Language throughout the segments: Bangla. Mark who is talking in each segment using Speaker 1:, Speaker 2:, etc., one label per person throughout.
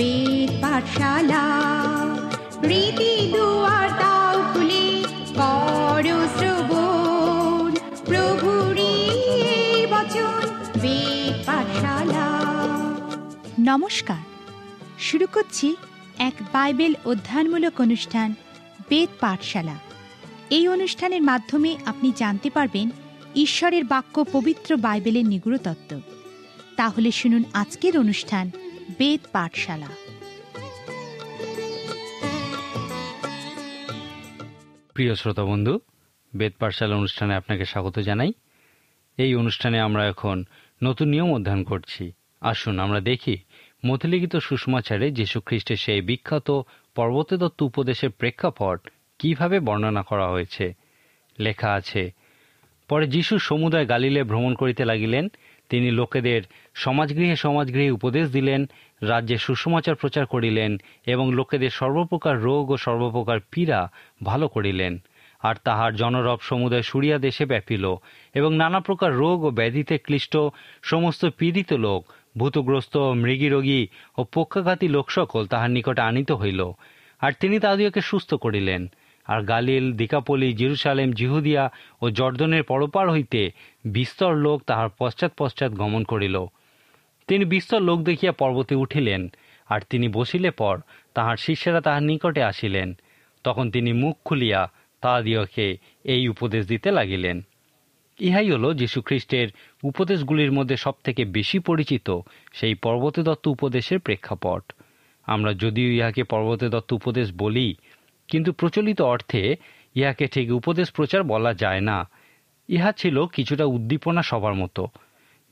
Speaker 1: বেদ পাঠশালা। রীতি দুয়ার দাও খুলে করো শ্রবণ, প্রভুরই এই বচন বেদ পাঠশালা।
Speaker 2: নমস্কার, শুরু করছি এক বাইবেল অধ্যয়নমূলক অনুষ্ঠান বেদ পাঠশালা। এই অনুষ্ঠানের মাধ্যমে আপনি জানতে পারবেন ঈশ্বরের বাক্য, পবিত্র বাইবেলের নিগূঢ় তত্ত্ব। তাহলে শুনুন আজকের অনুষ্ঠান বেদ পাঠশালা।
Speaker 3: প্রিয় শ্রোতা বন্ধু, বেদ পাঠশালা অনুষ্ঠানে আপনাকে স্বাগত জানাই। এই অনুষ্ঠানে আমরা এখন নতুন নিয়ম অধ্যয়ন করছি। আসুন আমরা দেখি মথিলিখিত সুসমাচারে যীশু খ্রিস্টের সেই বিখ্যাত পর্বতে দত্ত উপদেশের প্রেক্ষাপট কিভাবে বর্ণনা করা হয়েছে। লেখা আছে, পরে যীশু সমুদয় গালিলে ভ্রমণ করিতে লাগিলেন। তিনি লোকেদের সমাজগৃহে সমাজগৃহে উপদেশ দিলেন, রাজ্যে সুসমাচার প্রচার করিলেন এবং লোকেদের সর্বপ্রকার রোগ ও সর্বপ্রকার পীড়া ভালো করিলেন। আর তাহার জনরব সমুদয় সুরিয়া দেশে ব্যাপিল এবং নানা প্রকার রোগ ও ব্যাধিতে ক্লিষ্ট সমস্ত পীড়িত লোক, ভূতগ্রস্ত, মৃগীরোগী ও পক্ষাঘাতী লোক সকল তাহার নিকটে আনিত হইল। আর তিনি তাহাদিওকে সুস্থ করিলেন। আর গালিল, দিকাপলি, জেরুসালেম, জিহুদিয়া ও জর্দনের পরপার হইতে বিস্তর লোক তাহার পশ্চাৎ পশ্চাৎ গমন করিল। তিনি বিস্তর লোক দেখিয়া পর্বতে উঠিলেন, আর তিনি বসিলে পর তাহার শিষ্যেরা তাহার নিকটে আসিলেন। তখন তিনি মুখ খুলিয়া তাহাদিওকে এই উপদেশ দিতে লাগিলেন। ইহাই হল যীশুখ্রিস্টের উপদেশগুলির মধ্যে সবথেকে বেশি পরিচিত সেই পর্বতে দত্ত উপদেশের প্রেক্ষাপট। আমরা যদিও ইহাকে পর্বতে দত্ত উপদেশ বলি, কিন্তু প্রচলিত অর্থে ইহাকে ঠিক উপদেশ প্রচার বলা যায় না। ইহা ছিল কিছুটা উদ্দীপনা সভার মতো।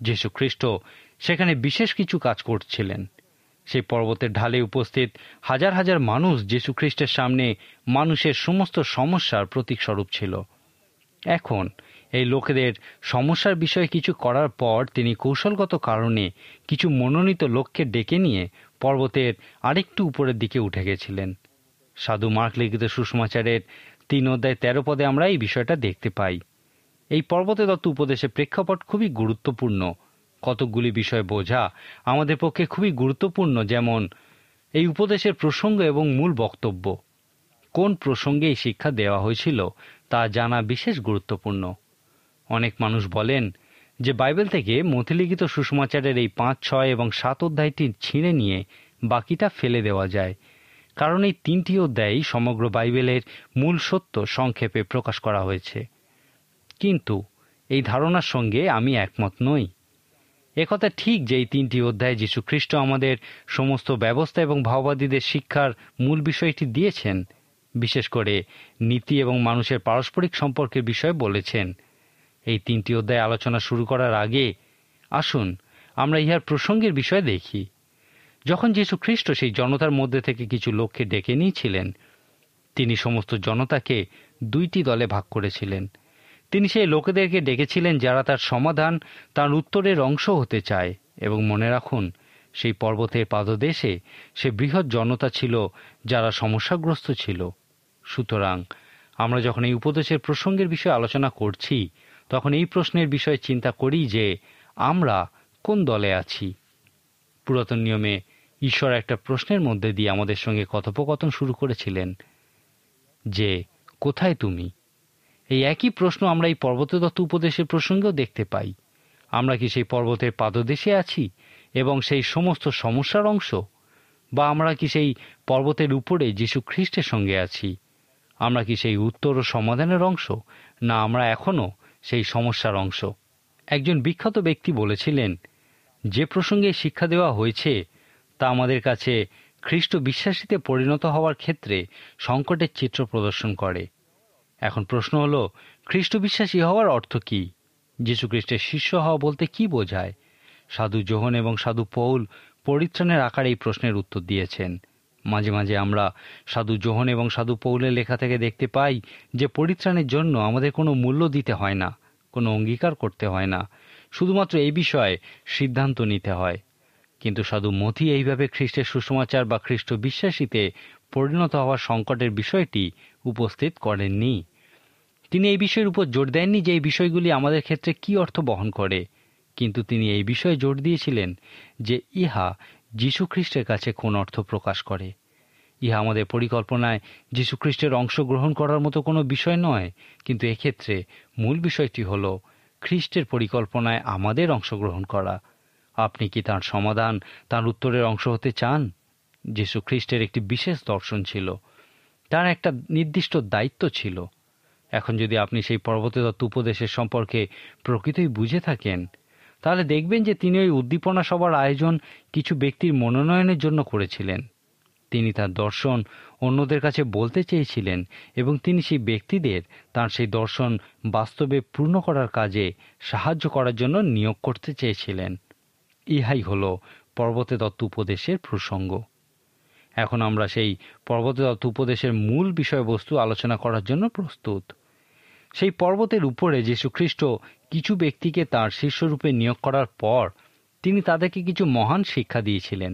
Speaker 3: যীশুখ্রিস্ট সেখানে বিশেষ কিছু কাজ করছিলেন। সেই পর্বতের ঢালে উপস্থিত হাজার হাজার মানুষ যীশুখ্রিস্টের সামনে মানুষের সমস্ত সমস্যার প্রতীকস্বরূপ ছিল। এখন এই লোকেদের সমস্যার বিষয়ে কিছু করার পর তিনি কৌশলগত কারণে কিছু মনোনীত লোককে ডেকে নিয়ে পর্বতের আরেকটু উপরের দিকে উঠে গেছিলেন। সাধু মার্ক লিখিত সুসমাচারের 3 অধ্যায় 13 পদে আমরা এই বিষয়টা দেখতে পাই। এই পর্বতে দত্ত উপদেশের প্রেক্ষাপট খুবই গুরুত্বপূর্ণ। কতকগুলি বিষয় বোঝা আমাদের পক্ষে খুবই গুরুত্বপূর্ণ, যেমন এই উপদেশের প্রসঙ্গ এবং মূল বক্তব্য। কোন প্রসঙ্গে এই শিক্ষা দেওয়া হয়েছিল তা জানা বিশেষ গুরুত্বপূর্ণ। অনেক মানুষ বলেন যে বাইবেল থেকে মথিলিখিত সুসমাচারের এই 5, 6 এবং 7 অধ্যায়টি ছিঁড়ে নিয়ে বাকিটা ফেলে দেওয়া যায়, কারণ এই 3টি অধ্যায়ই সমগ্র বাইবেলের মূল সত্য সংক্ষেপে প্রকাশ করা হয়েছে। কিন্তু এই ধারণার সঙ্গে আমি একমত নই। একথা ঠিক যে এই 3টি অধ্যায় যীশুখ্রিস্ট আমাদের সমস্ত ব্যবস্থা এবং ভাববাদীদের শিক্ষার মূল বিষয়টি দিয়েছেন। বিশেষ করে নীতি এবং মানুষের পারস্পরিক সম্পর্কের বিষয়ে বলেছেন। এই 3টি অধ্যায় আলোচনা শুরু করার আগে আসুন আমরা ইহার প্রসঙ্গের বিষয়ে দেখি। যখন যীশুখ্রিস্ট সেই জনতার মধ্যে থেকে কিছু লোককে ডেকে নিয়েছিলেন, তিনি সমস্ত জনতাকে 2টি দলে ভাগ করেছিলেন। তিনি সেই লোকেদেরকে ডেকেছিলেন যারা তার সমাধান, তার উত্তরের অংশ হতে চায়। এবং মনে রাখুন, সেই পর্বতের পাদদেশে সে বৃহৎ জনতা ছিল যারা সমস্যাগ্রস্ত ছিল। সুতরাং আমরা যখন এই উপদেশের প্রসঙ্গের বিষয়ে আলোচনা করছি, তখন এই প্রশ্নের বিষয়ে চিন্তা করি যে আমরা কোন দলে আছি। পুরাতন নিয়মে ঈশ্বর একটা প্রশ্নের মধ্যে দিয়ে আমাদের সঙ্গে কথোপকথন শুরু করেছিলেন যে, কোথায় তুমি? এই একই প্রশ্ন আমরা এই পর্বতে দত্ত উপদেশের প্রসঙ্গেও দেখতে পাই। আমরা কি সেই পর্বতের পাদদেশে আছি এবং সেই সমস্ত সমস্যার অংশ, বা আমরা কি সেই পর্বতের উপরে যীশু খ্রিস্টের সঙ্গে আছি? আমরা কি সেই উত্তর ও সমাধানের অংশ, না আমরা এখনও সেই সমস্যার অংশ? একজন বিখ্যাত ব্যক্তি বলেছিলেন, যে প্রসঙ্গে শিক্ষা দেওয়া হয়েছে তা আমাদের কাছে খ্রিস্ট বিশ্বাসীতে পরিণত হওয়ার ক্ষেত্রে সংকটের চিত্র প্রদর্শন করে। এখন প্রশ্ন হলো, খ্রিস্ট বিশ্বাসী হওয়ার অর্থ কি? যীশু খ্রিস্টের শিষ্য হওয়া বলতে কি বোঝায়? সাধু যোহন এবং সাধু পৌল পরিত্রাণের আকারে এই প্রশ্নের উত্তর দিয়েছেন। মাঝে মাঝে আমরা সাধু যোহন এবং সাধু পৌলের লেখা থেকে দেখতে পাই যে পরিত্রাণের জন্য আমাদের কোনো মূল্য দিতে হয় না, কোনো অঙ্গীকার করতে হয় না, শুধুমাত্র এই বিষয়ে সিদ্ধান্ত নিতে হয়। কিন্তু সাধু মথি এইভাবে খ্রিস্টের সুসমাচার বা খ্রিস্ট বিশ্বাসীতে পরিণত হওয়ার সংকটের বিষয়টি উপস্থিত করেননি। তিনি এই বিষয়ের উপর জোর দেননি যে এই বিষয়গুলি আমাদের ক্ষেত্রে কি অর্থ বহন করে, কিন্তু তিনি এই বিষয়ে জোর দিয়েছিলেন যে ইহা যীশু খ্রিস্টের কাছে কোন অর্থ প্রকাশ করে। ইহা আমাদের পরিকল্পনায় যীশু খ্রিস্টের অংশগ্রহণ করার মতো কোনো বিষয় নয়, কিন্তু এক্ষেত্রে মূল বিষয়টি হল খ্রিস্টের পরিকল্পনায় আমাদের অংশগ্রহণ করা। আপনি কি তার সমাধান, তার উত্তরের অংশ হতে চান? যীশু খ্রিস্টের একটি বিশেষ দর্শন ছিল, তার একটা নির্দিষ্ট দায়িত্ব ছিল। এখন যদি আপনি সেই পর্বতদত্ত উপদেশের সম্পর্কে প্রকৃতই বুঝে থাকেন, তাহলে দেখবেন যে তিনি ওই উদ্দীপনা সভার আয়োজন কিছু ব্যক্তির মনোনয়নের জন্য করেছিলেন। তিনি তার দর্শন অন্যদের কাছে বলতে চেয়েছিলেন এবং তিনি সেই ব্যক্তিদের তার সেই দর্শন বাস্তবে পূর্ণ করার কাজে সাহায্য করার জন্য নিয়োগ করতে চেয়েছিলেন। ইহাই হল পর্বতদত্ত উপদেশের প্রসঙ্গ। এখন আমরা সেই পর্বতদত্ত উপদেশের মূল বিষয়বস্তু আলোচনা করার জন্য প্রস্তুত। সেই পর্বতের উপরে যীশুখ্রিস্ট কিছু ব্যক্তিকে তাঁর শিষ্যরূপে নিয়োগ করার পর তিনি তাদেরকে কিছু মহান শিক্ষা দিয়েছিলেন,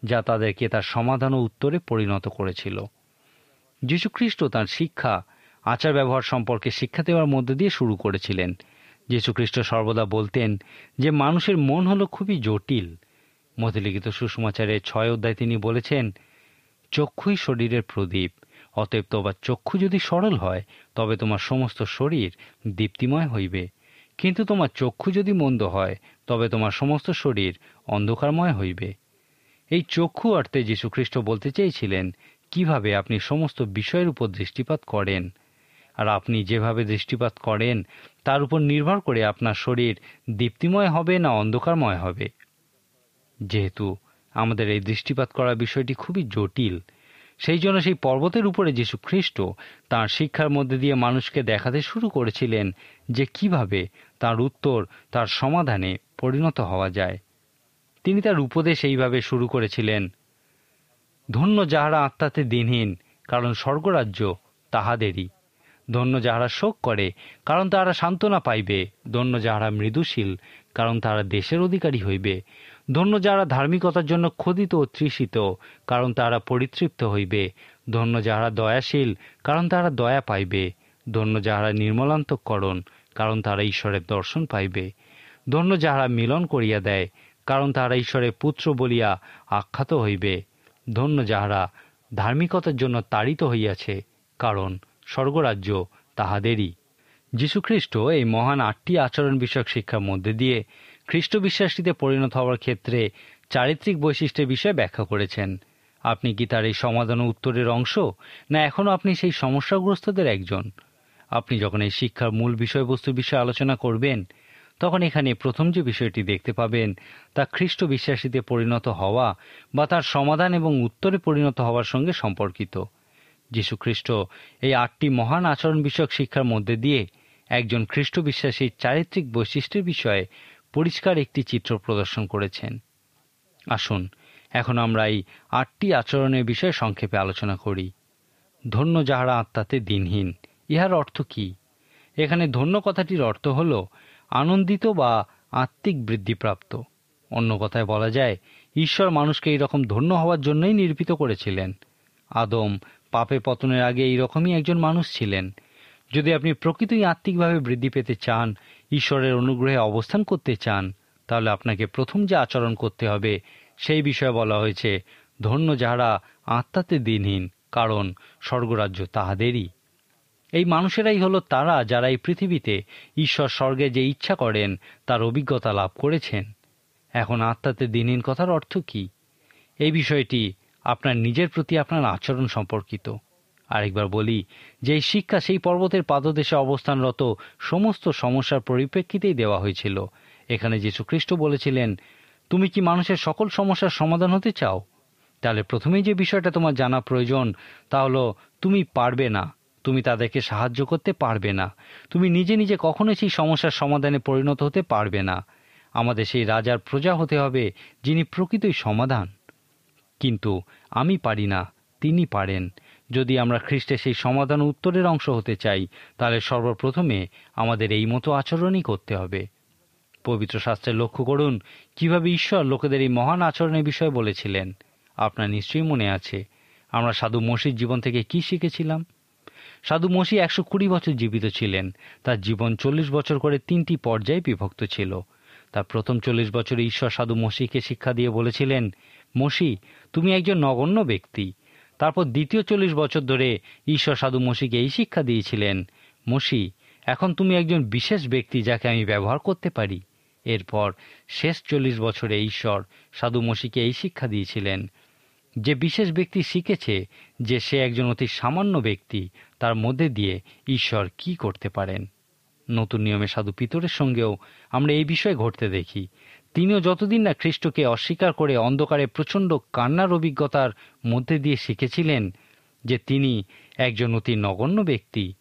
Speaker 3: যা তাদেরকে তার সমাধান ও উত্তরে পরিণত করেছিল। যীশুখ্রিস্ট তাঁর শিক্ষা, আচার ব্যবহার সম্পর্কে শিক্ষা দেওয়ার মধ্য দিয়ে শুরু করেছিলেন। যীশুখ্রিস্ট সর্বদা বলতেন যে মানুষের মন হলো খুবই জটিল। মথিলিখিত সুসমাচারের 6 অধ্যায় তিনি বলেছেন, চক্ষুই শরীরের প্রদীপ, অতএব তোমার চক্ষু যদি সরল হয় তবে তোমার সমস্ত শরীর দীপ্তিময় হইবে, কিন্তু তোমার চক্ষু যদি মন্দ হয় তবে তোমার সমস্ত শরীর অন্ধকারময় হইবে। এই চক্ষু অর্থে যীশুখ্রিস্ট বলতে চেয়েছিলেন কিভাবে আপনি সমস্ত বিষয়ের উপর দৃষ্টিপাত করেন, আর আপনি যেভাবে দৃষ্টিপাত করেন তার উপর নির্ভর করে আপনার শরীর দীপ্তিময় হবে না অন্ধকারময় হবে। যেহেতু আমাদের এই দৃষ্টিপাত করার বিষয়টি খুবই জটিল, সেই জন্য সেই পর্বতের উপরে যীশুখ্রিস্ট তাঁর শিক্ষার মধ্যে দিয়ে মানুষকে দেখাতে শুরু করেছিলেন যে কিভাবে তার উত্তর, তার সমাধানে পরিণত হওয়া যায়। তিনি তার উপদেশ এইভাবে শুরু করেছিলেন, ধন্য যাহারা আত্মাতে দিনহীন, কারণ স্বর্গরাজ্য তাহাদেরই। ধন্য যাহারা শোক করে, কারণ তাহারা সান্ত্বনা পাইবে। ধন্য যাহারা মৃদুশীল, কারণ তাহারা দেশের অধিকারী হইবে। ধন্য যাহারা ধার্মিকতার জন্য ক্ষুধিত ও তৃষিত, কারণ তাহারা পরিতৃপ্ত হইবে। ধন্য যাহারা দয়াশীল, কারণ তাহারা দয়া পাইবে। ধন্য যাহারা নির্মলান্তঃকরণ, কারণ তাহারা ঈশ্বরের দর্শন পাইবে। ধন্য যাহারা মিলন করিয়া দেয়, কারণ তাহারা ঈশ্বরের পুত্র বলিয়া আখ্যাত হইবে। ধন্য যাহারা ধার্মিকতার জন্য তাড়িত হইয়াছে, কারণ স্বর্গরাজ্য তাহাদেরই। যীশুখ্রিস্ট এই মহান 8টি আচরণ বিষয়ক শিক্ষার মধ্যে দিয়ে খ্রিস্ট বিশ্বাসীতে পরিণত হওয়ার ক্ষেত্রে চারিত্রিক বৈশিষ্ট্যের বিষয়ে ব্যাখ্যা করেছেন। আপনি কি তার এই সমাধান ও উত্তরের অংশ, না এখনও আপনি সেই সমস্যাগ্রস্তদের একজন? আপনি যখন এই শিক্ষার মূল বিষয়বস্তুর বিষয়ে আলোচনা করবেন, তখন এখানে প্রথম যে বিষয়টি দেখতে পাবেন তা খ্রিস্ট বিশ্বাসীতে পরিণত হওয়া বা তার সমাধান এবং উত্তরে পরিণত হওয়ার সঙ্গে সম্পর্কিত। যীশুখ্রিস্ট এই 8টি মহান আচরণ বিষয়ক শিক্ষার মধ্যে দিয়ে একজন খ্রিস্ট বিশ্বাসীর চারিত্রিক বৈশিষ্ট্যের বিষয়ে পরিষ্কার একটি চিত্র প্রদর্শন করেছেন। আসুন এখন আমরা এই 8টি আচরণের বিষয়ে সংক্ষেপে আলোচনা করি। ধন্য যাহারা আত্মাতে দিনহীন, ইহার অর্থ কি? এখানে ধন্য কথাটির অর্থ হল আনন্দিত বা আত্মিক বৃদ্ধিপ্রাপ্ত। অন্য কথায় বলা যায়, ঈশ্বর মানুষকে এইরকম ধন্য হওয়ার জন্যই নির্মিত করেছিলেন। আদম পাপে পতনের আগে এইরকমই একজন মানুষ ছিলেন। যদি আপনি প্রকৃতই আত্মিকভাবে বৃদ্ধি পেতে চান, ঈশ্বরের অনুগ্রহে অবস্থান করতে চান, তাহলে আপনাকে প্রথম যে আচরণ করতে হবে সেই বিষয়ে বলা হয়েছে, ধন্য যাহারা আত্মাতে দিনহীন, কারণ স্বর্গরাজ্য তাহাদেরই। এই মানুষেরাই হলো তারা যারা এই পৃথিবীতে ঈশ্বর স্বর্গে যে ইচ্ছা করেন তার অভিজ্ঞতা লাভ করেছেন। এখন আত্মাতে দিনহীন কথার অর্থ কি? এই বিষয়টি আপনার নিজের প্রতি আপনার আচরণ সম্পর্কিত। আরেকবার বলি যে এই শিক্ষা সেই পর্বতের পাদদেশে অবস্থানরত সমস্ত সমস্যার পরিপ্রেক্ষিতেই দেওয়া হয়েছিল। এখানে যীশুখ্রিস্ট বলেছিলেন, তুমি কি মানুষের সকল সমস্যার সমাধান হতে চাও? তাহলে প্রথমেই যে বিষয়টা তোমার জানা প্রয়োজন তা হলো তুমি পারবে না, তুমি তাদেরকে সাহায্য করতে পারবে না, তুমি নিজে নিজে কখনোই সেই সমস্যার সমাধানে পরিণত হতে পারবে না। আমাদের সেই রাজার প্রজা হতে হবে যিনি প্রকৃতই সমাধান। কিন্তু আমি পারি না, তিনি পারেন। যদি আমরা খ্রিস্টের সেই সমাধান উত্তরের অংশ হতে চাই, তাহলে সর্বপ্রথমে আমাদের এই মতো আচরণই করতে হবে। পবিত্র শাস্ত্রে লক্ষ্য করুন কিভাবে ঈশ্বর লোকেদের এই মহান আচরণের বিষয়ে বলেছিলেন। আপনার নিশ্চয়ই মনে আছে আমরা সাধু মসির জীবন থেকে কি শিখেছিলাম। সাধু মসি 120 বছর জীবিত ছিলেন। তার জীবন 40 বছর করে 3টি পর্যায়ে বিভক্ত ছিল। তার প্রথম 40 বছরে ঈশ্বর সাধু মসিকে শিক্ষা দিয়ে বলেছিলেন, মসি, তুমি একজন নগণ্য ব্যক্তি। তারপর দ্বিতীয় 40 বছর ধরে ঈশ্বর সাধু মসিকে এই শিক্ষা দিয়েছিলেন, মসি, এখন তুমি একজন বিশেষ ব্যক্তি যাকে আমি ব্যবহার করতে পারি। এরপর শেষ 40 বছরে ঈশ্বর সাধু মসিকে এই শিক্ষা দিয়েছিলেন যে বিশেষ ব্যক্তি শিখেছে যে সে একজন অতি সামান্য ব্যক্তি, তার মধ্যে দিয়ে ঈশ্বর কি করতে পারেন। নতুন নিয়মে সাধু পিতরের সঙ্গেও আমরা এই বিষয়ে ঘটতে দেখি। তিনিও যতদিন না খ্রিস্টকে অস্বীকার করে অন্ধকারে প্রচণ্ড কান্নার অভিজ্ঞতার মধ্যে দিয়ে শিখেছিলেন যে তিনি একজন অতি নগণ্য ব্যক্তি,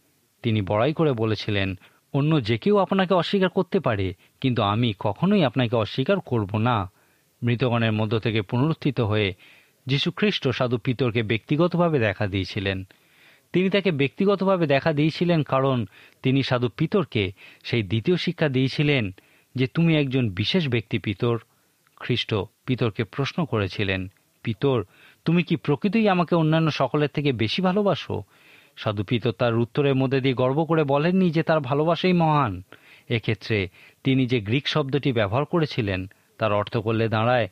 Speaker 3: তিনি বড়াই করে বলেছিলেন, অন্য যে কেউ আপনাকে অস্বীকার করতে পারে, কিন্তু আমি কখনোই আপনাকে অস্বীকার করব না। মৃতগণের মধ্য থেকে পুনরুত্থিত হয়ে যীশু খ্রিস্ট সাধু পিতরকে ব্যক্তিগতভাবে দেখা দিয়েছিলেন। তিনি তাকে ব্যক্তিগতভাবে দেখা দিয়েছিলেন কারণ তিনি সাধু পিতরকে সেই দ্বিতীয় শিক্ষা দিয়েছিলেন যে তুমি একজন বিশেষ ব্যক্তি পিতর। খ্রিস্ট পিতরকে প্রশ্ন করেছিলেন, পিতর, তুমি কি প্রকৃতই আমাকে অন্যান্য সকলের থেকে বেশি ভালোবাসো? সাধু পিতর তার উত্তরের মধ্যে দিয়ে গর্ব করে বলেননি যে তার ভালোবাসাই মহান। এক্ষেত্রে তিনি যে গ্রিক শব্দটি ব্যবহার করেছিলেন তার অর্থ করলে দাঁড়ায়,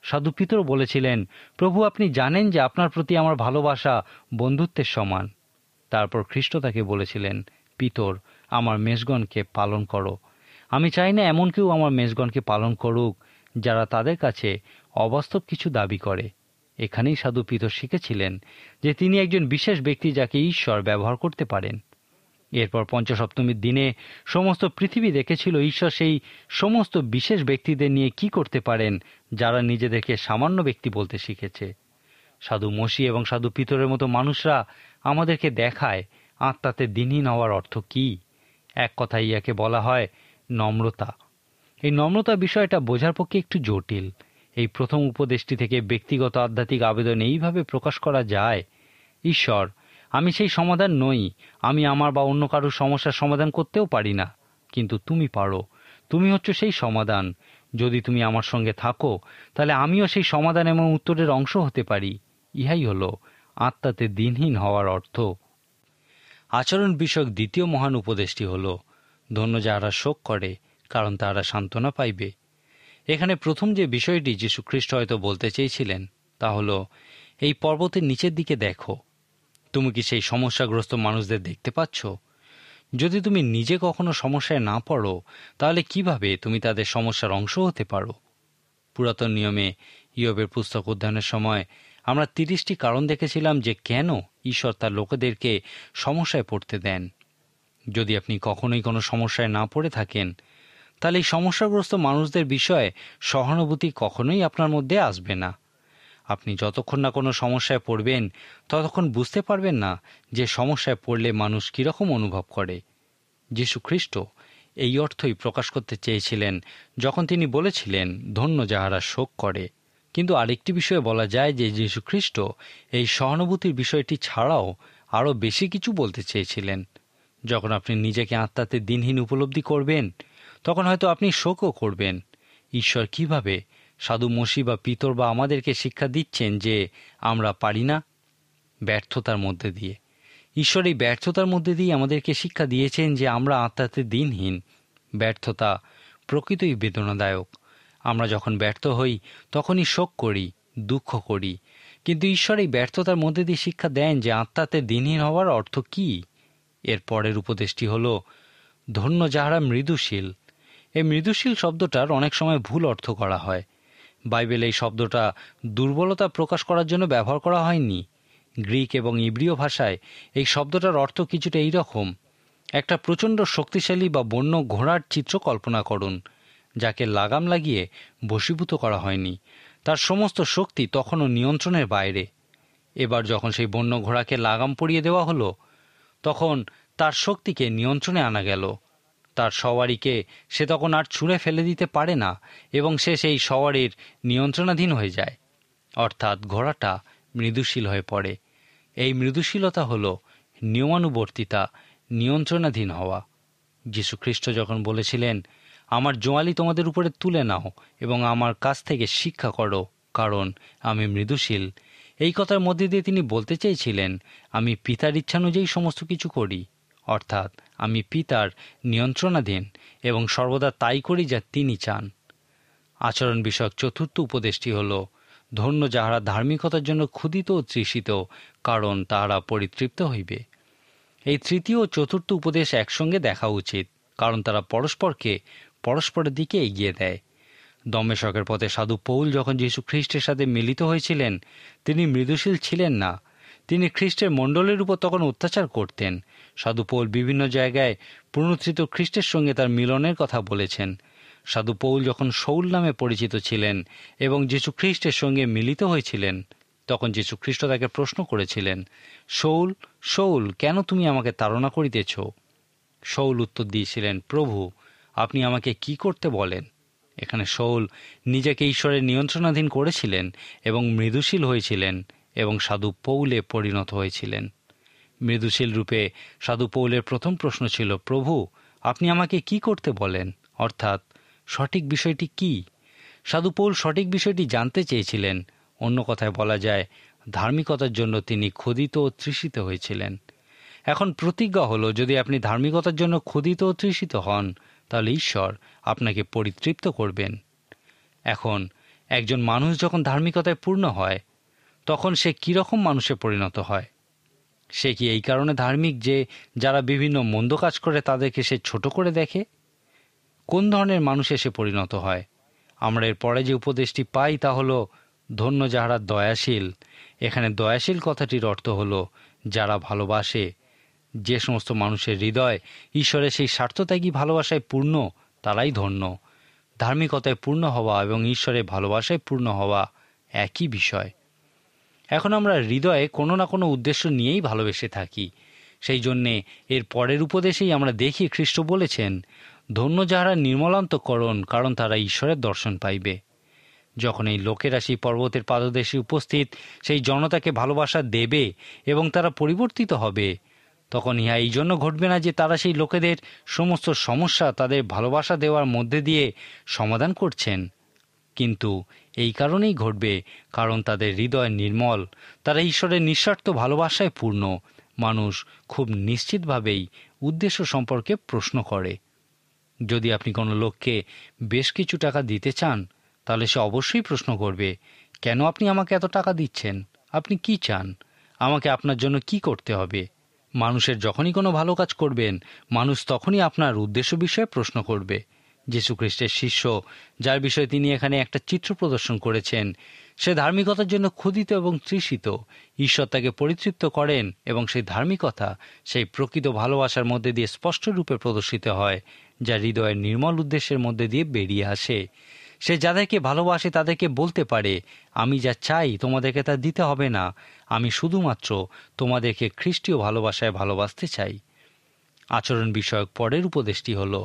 Speaker 3: সাধু পিতর বলেছিলেন, প্রভু, আপনি জানেন যে আপনার প্রতি আমার ভালোবাসা বন্ধুত্বের সমান। তারপর খ্রিস্ট তাকে বলেছিলেন, পিতর, আমার মেষগণকে পালন করো। আমি চাই না এমন কেউ আমার মেষগণকে পালন করুক যারা তাদের কাছে অবাস্তব কিছু দাবি করে। এখানেই সাধু পিতর শিখেছিলেন যে তিনি একজন বিশেষ ব্যক্তি যাকে ঈশ্বর ব্যবহার করতে পারেন। এরপর পঞ্চসপ্তমীর দিনে সমস্ত পৃথিবী দেখেছিল ঈশ্বর সেই সমস্ত বিশেষ ব্যক্তিদের নিয়ে কি করতে পারেন যারা নিজেদেরকে সামান্য ব্যক্তি বলতে শিখেছে। সাধু মসি এবং সাধু পিতরের মতো মানুষরা আমাদেরকে দেখায় আত্মাতে দিনহীন হওয়ার অর্থ কি। এক কথায় ইয়াকে বলা হয় নম্রতা। এই নম্রতা বিষয়টা বোঝার পক্ষে একটু জটিল। এই প্রথম উপদেশটি থেকে ব্যক্তিগত আধ্যাত্মিক আবেদন এইভাবে প্রকাশ করা যায়, ঈশ্বর, আমি সেই সমাধান নই, আমি আমার বা অন্য কারোর সমস্যার সমাধান করতেও পারি না, কিন্তু তুমি পারো। তুমি হচ্ছ সেই সমাধান। যদি তুমি আমার সঙ্গে থাকো তাহলে আমিও সেই সমাধান এবং উত্তরের অংশ হতে পারি। ইহাই হলো আত্মাতে দিনহীন হওয়ার অর্থ। আচরণ বিষয়ক দ্বিতীয় মহান উপদেশটি হল, ধন্য যাহারা শোক করে, কারণ তাহারা সান্ত্বনা পাইবে। এখানে প্রথম যে বিষয়টি যীশু খ্রিস্ট হয়তো বলতে চেয়েছিলেন তা হল, এই পর্বতের নিচের দিকে দেখো। তুমি কি সেই সমস্যাগ্রস্ত মানুষদের দেখতে পাচ্ছ? যদি তুমি নিজে কখনো সমস্যায় না পড়ো তাহলে কিভাবে তুমি তাদের সমস্যার অংশ হতে পারো? পুরাতন নিয়মে ইয়োবের পুস্তক অধ্যয়নের সময় আমরা 30টি কারণ দেখেছিলাম যে কেন ঈশ্বর তার লোকেদেরকে সমস্যায় পড়তে দেন। যদি আপনি কখনোই কোনো সমস্যায় না পড়ে থাকেন তাহলে এই সমস্যাগ্রস্ত মানুষদের বিষয়ে সহানুভূতি কখনোই আপনার মধ্যে আসবে না। আপনি যতক্ষণ না কোনো সমস্যায় পড়বেন ততক্ষণ বুঝতে পারবেন না যে সমস্যায় পড়লে মানুষ কীরকম অনুভব করে। যীশু খ্রিস্ট এই অর্থই প্রকাশ করতে চেয়েছিলেন যখন তিনি বলেছিলেন, ধন্য যাহারা শোক করে। কিন্তু আরেকটি বিষয়ে বলা যায় যে যীশু খ্রিস্ট এই সহানুভূতির বিষয়টি ছাড়াও আরও বেশি কিছু বলতে চেয়েছিলেন। যখন আপনি নিজেকে আত্মাতে দিনহীন উপলব্ধি করবেন তখন হয়তো আপনি শোকও করবেন। ঈশ্বর কিভাবে সাধু মসি বা পিতর বা আমাদেরকে শিক্ষা দিচ্ছেন যে আমরা পারি না? ব্যর্থতার মধ্যে দিয়ে। ঈশ্বর এই ব্যর্থতার মধ্যে দিয়ে আমাদেরকে শিক্ষা দিয়েছেন যে আমরা আত্মাতে দিনহীন। ব্যর্থতা প্রকৃতই বেদনাদায়ক। আমরা যখন ব্যর্থ হই তখনই শোক করি, দুঃখ করি, কিন্তু ঈশ্বর এই ব্যর্থতার মধ্যে দিয়ে শিক্ষা দেন যে আত্মাতে দিনহীন হওয়ার অর্থ কি। এর পরের উপদেশটি হল, ধন্য যাহারা মৃদুশীল। এই মৃদুশীল শব্দটার অনেক সময় ভুল অর্থ করা হয়। বাইবেলে এই শব্দটা দুর্বলতা প্রকাশ করার জন্য ব্যবহার করা হয়নি। গ্রিক এবং ইব্রিয় ভাষায় এই শব্দটার অর্থ কিছুটা এইরকম, একটা প্রচণ্ড শক্তিশালী বা বন্য ঘোড়ার চিত্র কল্পনা করুন, যাকে লাগাম লাগিয়ে বশীভূত করা হয়নি। তার সমস্ত শক্তি তখনও নিয়ন্ত্রণের বাইরে। এবার যখন সেই বন্য ঘোড়াকে লাগাম পরিয়ে দেওয়া হলো তখন তার শক্তিকে নিয়ন্ত্রণে আনা গেল। তার সওয়ারিকে সে তখন আর ছুঁড়ে ফেলে দিতে পারে না এবং সে সেই সওয়ারির নিয়ন্ত্রণাধীন হয়ে যায়, অর্থাৎ ঘোড়াটা মৃদুশীল হয়ে পড়ে। এই মৃদুশীলতা হল নিয়মানুবর্তিতা, নিয়ন্ত্রণাধীন হওয়া। যীশু খ্রিস্ট যখন বলেছিলেন, আমার জোয়ালি তোমাদের উপরে তুলে নাও এবং আমার কাছ থেকে শিক্ষা করো, কারণ আমি মৃদুশীল, এই কথার মধ্যে দিয়ে তিনি বলতে চেয়েছিলেন আমি পিতার ইচ্ছানুযায়ী সমস্ত কিছু করি, অর্থাৎ আমি পিতার নিয়ন্ত্রণাধীন এবং সর্বদা তাই করি যা তিনি চান। আচরণ বিষয়ক চতুর্থ উপদেশটি হল, ধন্য যাহারা ধার্মিকতার জন্য ক্ষুধিত ও তৃষিত, কারণ তাহারা পরিতৃপ্ত হইবে। এই তৃতীয় ও চতুর্থ উপদেশ একসঙ্গে দেখা উচিত, কারণ তারা পরস্পরের দিকে এগিয়ে দেয়। দমেশকের পথে সাধু পৌল যখন যীশু খ্রিস্টের সাথে মিলিত হয়েছিলেন, তিনি মৃদুশীল ছিলেন না। তিনি খ্রিস্টের মণ্ডলের উপর তখন অত্যাচার করতেন। সাধু পৌল বিভিন্ন জায়গায় পুনরুত্থিত খ্রিস্টের সঙ্গে তার মিলনের কথা বলেছেন। সাধু পৌল যখন শৌল নামে পরিচিত ছিলেন এবং যীশু খ্রিস্টের সঙ্গে মিলিত হয়েছিলেন, তখন যীশু খ্রিস্ট তাকে প্রশ্ন করেছিলেন, শৌল শৌল, কেন তুমি আমাকে তাড়না করিতেছ? শৌল উত্তর দিয়েছিলেন, প্রভু, আপনি আমাকে কি করতে বলেন? এখানে শৌল নিজেকে ঈশ্বরের নিয়ন্ত্রণাধীন করেছিলেন এবং মৃদুশীল হয়েছিলেন এবং সাধু পৌলে পরিণত হয়েছিলেন। মৃদুশীল রূপে সাধু পৌলের প্রথম প্রশ্ন ছিল, প্রভু, আপনি আমাকে কি করতে বলেন? অর্থাৎ সঠিক বিষয়টি কি? সাধু পৌল সঠিক বিষয়টি জানতে চেয়েছিলেন। অন্য কথায় বলা যায়, ধার্মিকতার জন্য তিনি ক্ষুধিত ও তৃষিত হয়েছিলেন। এখন প্রতিজ্ঞা হলো, যদি আপনি ধার্মিকতার জন্য ক্ষুধিত ও তৃষিত হন, তাহলে ঈশ্বর আপনাকে পরিতৃপ্ত করবেন। এখন একজন মানুষ যখন ধার্মিকতায় পূর্ণ হয়, তখন সে কীরকম মানুষে পরিণত হয়? সে কি এই কারণে ধার্মিক যে যারা বিভিন্ন মন্দ কাজ করে তাদেরকে সে ছোট করে দেখে? কোন ধরনের মানুষে সে পরিণত হয়? আমরা এর পরে যে উপদেশটি পাই তা হলো, ধন্য যাহারা দয়াশীল। এখানে দয়াশীল কথাটির অর্থ হলো যারা ভালোবাসে। যে সমস্ত মানুষের হৃদয় ঈশ্বরের সেই স্বার্থত্যাগী ভালোবাসায় পূর্ণ, তারাই ধন্য। ধার্মিকতায় পূর্ণ হওয়া এবং ঈশ্বরের ভালোবাসায় পূর্ণ হওয়া একই বিষয়। এখন আমরা হৃদয়ে কোনো না কোনো উদ্দেশ্য নিয়েই ভালোবেসে থাকি। সেই জন্যে এর পরের উপদেশেই আমরা দেখি খ্রিস্ট বলেছেন, ধন্য যাহারা নির্মলান্তকরণ, কারণ তারা ঈশ্বরের দর্শন পাইবে। যখন এই লোকেরা সেই পর্বতের পাদদেশে উপস্থিত সেই জনতাকে ভালোবাসা দেবে এবং তারা পরিবর্তিত হবে, তখন ইহা এই জন্য ঘটবে না যে তারা সেই লোকেদের সমস্ত সমস্যা তাদের ভালোবাসা দেওয়ার মধ্যে দিয়ে সমাধান করছেন, কিন্তু এই কারণেই ঘটবে কারণ তাদের হৃদয় নির্মল, তারা ঈশ্বরের নিঃস্বার্থ ভালোবাসায় পূর্ণ। মানুষ খুব নিশ্চিতভাবেই উদ্দেশ্য সম্পর্কে প্রশ্ন করে। যদি আপনি কোনো লোককে বেশ কিছু টাকা দিতে চান, তাহলে সে অবশ্যই প্রশ্ন করবে, কেন আপনি আমাকে এত টাকা দিচ্ছেন? আপনি কি চান? আমাকে আপনার জন্য কি করতে হবে? মানুষের যখনই কোনো ভালো কাজ করবেন, মানুষ তখনই আপনার উদ্দেশ্য বিষয়ে প্রশ্ন করবে। যীশু খ্রিস্টের শিষ্য, যার বিষয়ে তিনি এখানে একটা চিত্র প্রদর্শন করেছেন, সে ধার্মিকতার জন্য ক্ষুধিত এবং তৃষিত। ঈশ্বর তাকে পরিতৃপ্ত করেন এবং সেই ধার্মিকতা সেই প্রকৃত ভালোবাসার মধ্যে দিয়ে স্পষ্ট রূপে প্রদর্শিত হয়, যা হৃদয়ের নির্মল উদ্দেশ্যের মধ্যে দিয়ে বেরিয়ে আসে। সে যাদেরকে ভালোবাসে তাদেরকে বলতে পারে, আমি যা চাই তোমাদেরকে তা দিতে হবে না, আমি শুধুমাত্র তোমাদেরকে খ্রিস্টীয় ভালোবাসায় ভালোবাসতে চাই। আচরণ বিষয়ক পরের উপদেশটি হল,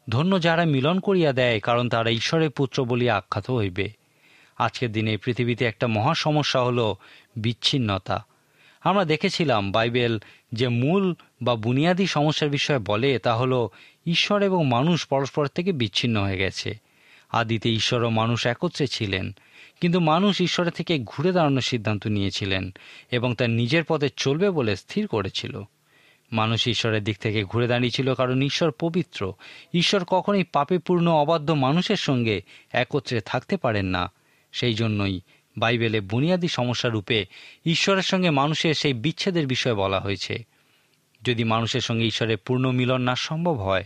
Speaker 3: ধন্য যারা মিলন করিয়া দেয়, কারণ তারা ঈশ্বরের পুত্র বলিয়া আখ্যাত হইবে। আজকের দিনে পৃথিবীতে একটা মহা সমস্যা হল বিচ্ছিন্নতা। আমরা দেখেছিলাম বাইবেল যে মূল বা বুনিয়াদী সমস্যার বিষয়ে বলে তা হল ঈশ্বর এবং মানুষ পরস্পর থেকে বিচ্ছিন্ন হয়ে গেছে। আদিতে ঈশ্বর ও মানুষ একত্রে ছিলেন, কিন্তু মানুষ ঈশ্বরের থেকে ঘুরে দাঁড়ানোর সিদ্ধান্ত নিয়েছিলেন এবং তার নিজের পথে চলবে বলে স্থির করেছিল। মানুষ ঈশ্বরের দিক থেকে ঘুরে দাঁড়িয়েছিল কারণ ঈশ্বর পবিত্র। ঈশ্বর কখনোই পাপে পূর্ণ অবাধ্য মানুষের সঙ্গে একত্রে থাকতে পারেন না। সেই জন্যই বাইবেলে বুনিয়াদী সমস্যা রূপে ঈশ্বরের সঙ্গে মানুষের সেই বিচ্ছেদের বিষয়ে বলা হয়েছে। যদি মানুষের সঙ্গে ঈশ্বরের পূর্ণ মিলন না সম্ভব হয়,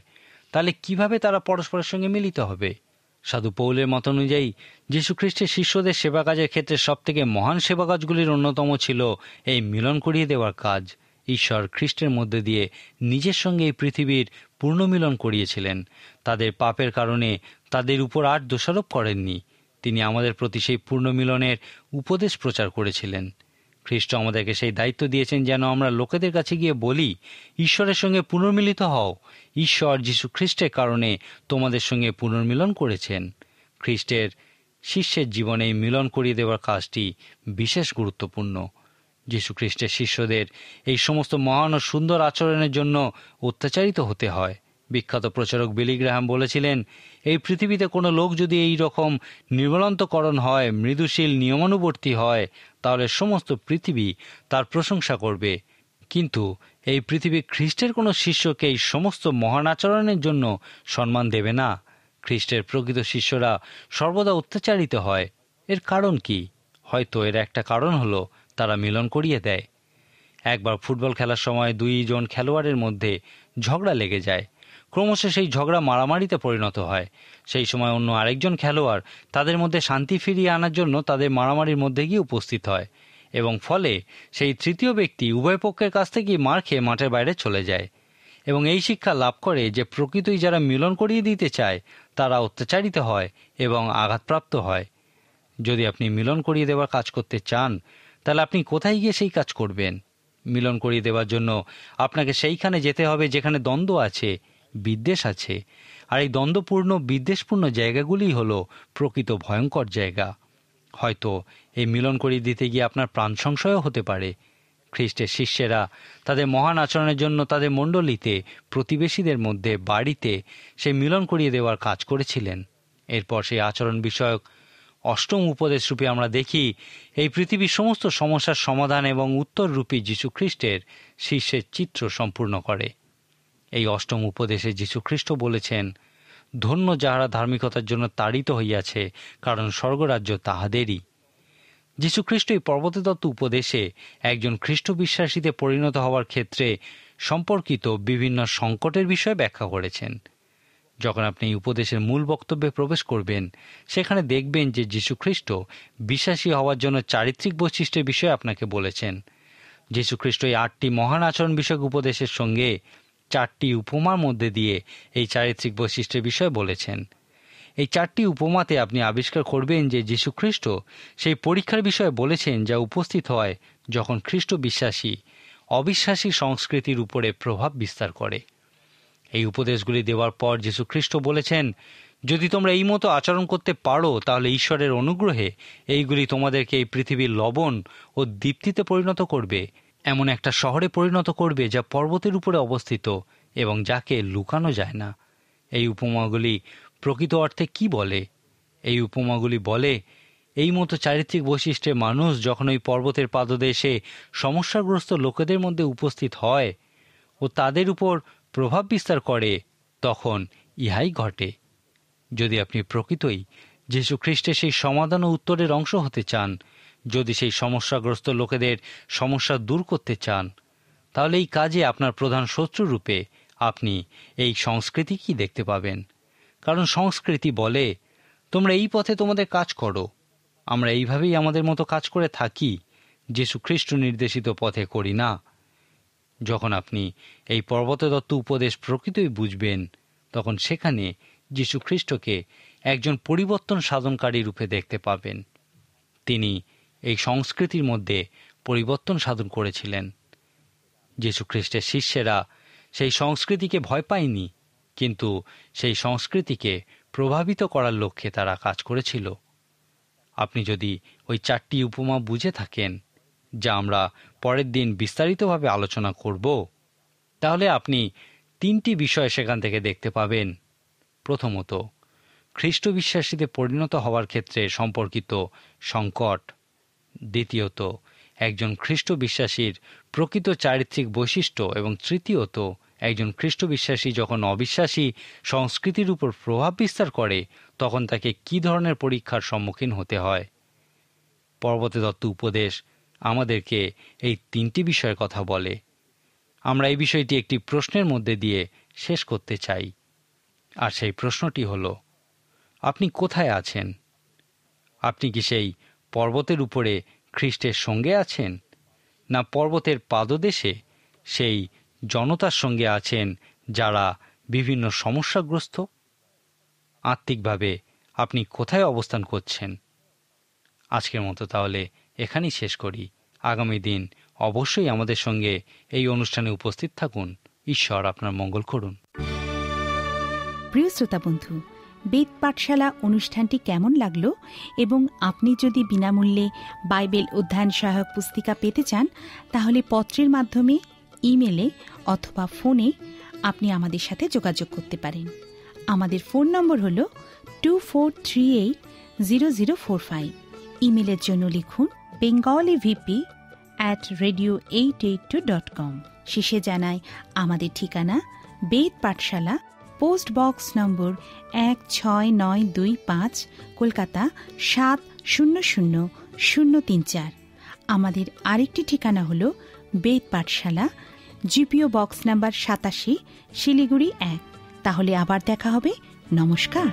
Speaker 3: তাহলে কিভাবে তারা পরস্পরের সঙ্গে মিলিত হবে? সাধু পৌলের মত অনুযায়ী যীশু খ্রিস্টের শিষ্যদের সেবা কাজের ক্ষেত্রে সবথেকে মহান সেবা কাজগুলির অন্যতম ছিল এই মিলন করিয়ে দেওয়ার কাজ। ঈশ্বর খ্রিস্টের মধ্যে দিয়ে নিজের সঙ্গে এই পৃথিবীর পূর্ণ মিলন করিয়েছিলেন। তাদের পাপের কারণে তাদের উপর আর দোষারোপ করেননি। তিনি আমাদের প্রতি সেই পূর্ণ মিলনের উপদেশ প্রচার করেছিলেন। খ্রিস্ট আমাদেরকে সেই দায়িত্ব দিয়েছেন যেন আমরা লোকেদের কাছে গিয়ে বলি, ঈশ্বরের সঙ্গে পুনর্মিলিত হও। ঈশ্বর যীশু খ্রিস্টের কারণে তোমাদের সঙ্গে পুনর্মিলন করেছেন। খ্রিস্টের শিষ্যের জীবনে এই মিলন করিয়ে দেওয়ার কাজটি বিশেষ গুরুত্বপূর্ণ। যীশু খ্রিস্টের শিষ্যদের এই সমস্ত মহান ও সুন্দর আচরণের জন্য অত্যাচারিত হতে হয়। বিখ্যাত প্রচারক বিলি গ্রাহাম বলেছিলেন, এই পৃথিবীতে কোনো লোক যদি এই রকম নির্মলান্তকরণ হয়, মৃদুশীল, নিয়মানুবর্তী হয়, তাহলে সমস্ত পৃথিবী তার প্রশংসা করবে। কিন্তু এই পৃথিবী খ্রিস্টের কোনো শিষ্যকে এই সমস্ত মহান আচরণের জন্য সম্মান দেবে না। খ্রিস্টের প্রকৃত শিষ্যরা সর্বদা অত্যাচারিত হয়। এর কারণ কি? হয়তো এর একটা কারণ হলো তারা মিলন করিয়ে দেয়। একবার ফুটবল খেলার সময় 2 জন খেলোয়াড়ের মধ্যে ঝগড়া লেগে যায়। ক্রমশ সেই ঝগড়া মারামারিতে পরিণত হয়। সেই সময় অন্য আরেকজন খেলোয়াড় তাদের মধ্যে শান্তি ফিরিয়ে আনার জন্য তাদের মারামারির মধ্যে গিয়ে উপস্থিত হয় এবং ফলে সেই তৃতীয় ব্যক্তি উভয় পক্ষের কাছ থেকেই মার খেয়ে মাঠের বাইরে চলে যায় এবং এই শিক্ষা লাভ করে যে প্রকৃতই যারা মিলন করিয়ে দিতে চায় তারা অত্যাচারিত হয় এবং আঘাতপ্রাপ্ত হয়। যদি আপনি মিলন করিয়ে দেওয়ার কাজ করতে চান তাহলে আপনি কোথায় গিয়ে সেই কাজ করবেন? মিলন করিয়ে দেওয়ার জন্য আপনাকে সেইখানে যেতে হবে যেখানে দ্বন্দ্ব আছে, বিদ্বেষ আছে। আর এই দ্বন্দ্বপূর্ণ বিদ্বেষপূর্ণ জায়গাগুলিই হলো প্রকৃত ভয়ঙ্কর জায়গা। হয়তো এই মিলন করিয়ে দিতে গিয়ে আপনার প্রাণ সংশয়ও হতে পারে। খ্রিস্টের শিষ্যেরা তাদের মহান আচরণের জন্য তাদের মণ্ডলীতে, প্রতিবেশীদের মধ্যে, বাড়িতে সেই মিলন করিয়ে দেওয়ার কাজ করেছিলেন। এরপর সেই আচরণ বিষয়ক 8ম উপদেশ রূপে আমরা দেখি এই পৃথিবীর সমস্ত সমস্যার সমাধান এবং উত্তররূপী যীশুখ্রিস্টের শিষ্যের চিত্র সম্পূর্ণ করে। এই 8ম উপদেশে যীশুখ্রিস্ট বলেছেন, ধন্য যাহারা ধার্মিকতার জন্য তাড়িত হইয়াছে, কারণ স্বর্গরাজ্য তাহাদেরই। যীশুখ্রিস্ট এই পর্বতদত্ত উপদেশে একজন খ্রিস্ট বিশ্বাসীতে পরিণত হওয়ার ক্ষেত্রে সম্পর্কিত বিভিন্ন সংকটের বিষয়ে ব্যাখ্যা করেছেন। যখন আপনি এই উপদেশের মূল বক্তব্যে প্রবেশ করবেন, সেখানে দেখবেন যে যীশুখ্রিস্ট বিশ্বাসী হওয়ার জন্য চারিত্রিক বৈশিষ্ট্যের বিষয়ে আপনাকে বলেছেন। যীশুখ্রিস্ট এই 8টি মহান আচরণ বিষয়ক উপদেশের সঙ্গে 4টি উপমার মধ্যে দিয়ে এই চারিত্রিক বৈশিষ্ট্যের বিষয়ে বলেছেন। এই 4টি উপমাতে আপনি আবিষ্কার করবেন যে যীশুখ্রিস্ট সেই পরীক্ষার বিষয়ে বলেছেন যা উপস্থিত হয় যখন খ্রিস্ট বিশ্বাসী অবিশ্বাসী সংস্কৃতির উপরে প্রভাব বিস্তার করে। এই উপদেশগুলি দেওয়ার পর যীশুখ্রিস্ট বলেছেন, যদি তোমরা এই মতো আচরণ করতে পারো তাহলে ঈশ্বরের অনুগ্রহে এইগুলি তোমাদেরকে এই পৃথিবীর লবণ ও দীপ্তিতে পরিণত করবে, এমন একটা শহরে পরিণত করবে যা পর্বতের উপরে অবস্থিত এবং যাকে লুকানো যায় না। এই উপমাগুলি প্রকৃত অর্থে কি বলে? এই উপমাগুলি বলে, এই মতো চারিত্রিক বৈশিষ্ট্যে মানুষ যখন ওই পর্বতের পাদদেশে সমস্যাগ্রস্ত লোকেদের মধ্যে উপস্থিত হয় ও তাদের উপর প্রভাব বিস্তার করে, তখন ইহাই ঘটে। যদি আপনি প্রকৃতই যীশু খ্রিস্টের সেই সমাধান ও উত্তরের অংশ হতে চান, যদি সেই সমস্যাগ্রস্ত লোকেদের সমস্যা দূর করতে চান, তাহলে এই কাজে আপনার প্রধান শত্রুরূপে আপনি এই সংস্কৃতিকেই দেখতে পাবেন। কারণ সংস্কৃতি বলে, তোমরা এই পথে তোমাদের কাজ করো, আমরা এইভাবেই আমাদের মতো কাজ করে থাকি, যীশু খ্রিস্ট নির্দেশিত পথে করি না। যখন আপনি এই পর্বতদত্ত উপদেশ প্রকৃতই বুঝবেন, তখন সেখানে যীশু খ্রিস্টকে একজন পরিবর্তন সাধনকারী রূপে দেখতে পাবেন। তিনি এই সংস্কৃতির মধ্যে পরিবর্তন সাধন করেছিলেন। যীশু খ্রিস্টের শিষ্যেরা সেই সংস্কৃতিকে ভয় পায়নি, কিন্তু সেই সংস্কৃতিকে প্রভাবিত করার লক্ষ্যে তারা কাজ করেছিল। আপনি যদি ওই 4টি উপমা বুঝে থাকেন, যা আমরা পরের দিন বিস্তারিতভাবে আলোচনা করব, তাহলে আপনি 3টি বিষয় সেখান থেকে দেখতে পাবেন। প্রথমত, খ্রিস্ট বিশ্বাসীতে পরিণত হওয়ার ক্ষেত্রে সম্পর্কিত সংকট। দ্বিতীয়ত, একজন খ্রিস্ট বিশ্বাসীর প্রকৃত চারিত্রিক বৈশিষ্ট্য। এবং তৃতীয়ত, একজন খ্রিস্ট বিশ্বাসী যখন অবিশ্বাসী সংস্কৃতির উপর প্রভাব বিস্তার করে, তখন তাকে কী ধরনের পরীক্ষার সম্মুখীন হতে হয়। পর্বতদত্ত উপদেশ আমাদেরকে এই 3টি বিষয়ের কথা বলে। আমরা এই বিষয়টি একটি প্রশ্নের মধ্যে দিয়ে শেষ করতে চাই। আর সেই প্রশ্নটি হল, আপনি কোথায় আছেন? আপনি কি সেই পর্বতের উপরে খ্রিস্টের সঙ্গে আছেন, না পর্বতের পাদদেশে সেই জনতার সঙ্গে আছেন যারা বিভিন্ন সমস্যাগ্রস্ত? আত্মিকভাবে আপনি কোথায় অবস্থান করছেন? আজকের মতো তাহলে এখানেই শেষ করি। আগামী দিন অবশ্যই আমাদের সঙ্গে এই অনুষ্ঠানে উপস্থিত থাকুন। ঈশ্বর আপনার মঙ্গল করুন।
Speaker 2: প্রিয় শ্রোতা বন্ধু, বেদ পাঠশালা অনুষ্ঠানটি কেমন লাগলো? এবং আপনি যদি বিনামূল্যে বাইবেল অধ্যয়ন সহায়ক পুস্তিকা পেতে চান, তাহলে পত্রের মাধ্যমে, ইমেলে অথবা ফোনে আপনি আমাদের সাথে যোগাযোগ করতে পারেন। আমাদের ফোন নম্বর হল 24380045। ইমেলের জন্য লিখুন bengalivp@radio882.com। শেষে জানাই আমাদের ঠিকানা, বেদ পাঠশালা, পোস্ট বক্স নম্বর 16925, কলকাতা 7000 034। আমাদের আরেকটি ঠিকানা হল বেদ পাঠশালা, জিপিও বক্স নাম্বার 87, শিলিগুড়ি 1। তাহলে আবার দেখা হবে। নমস্কার।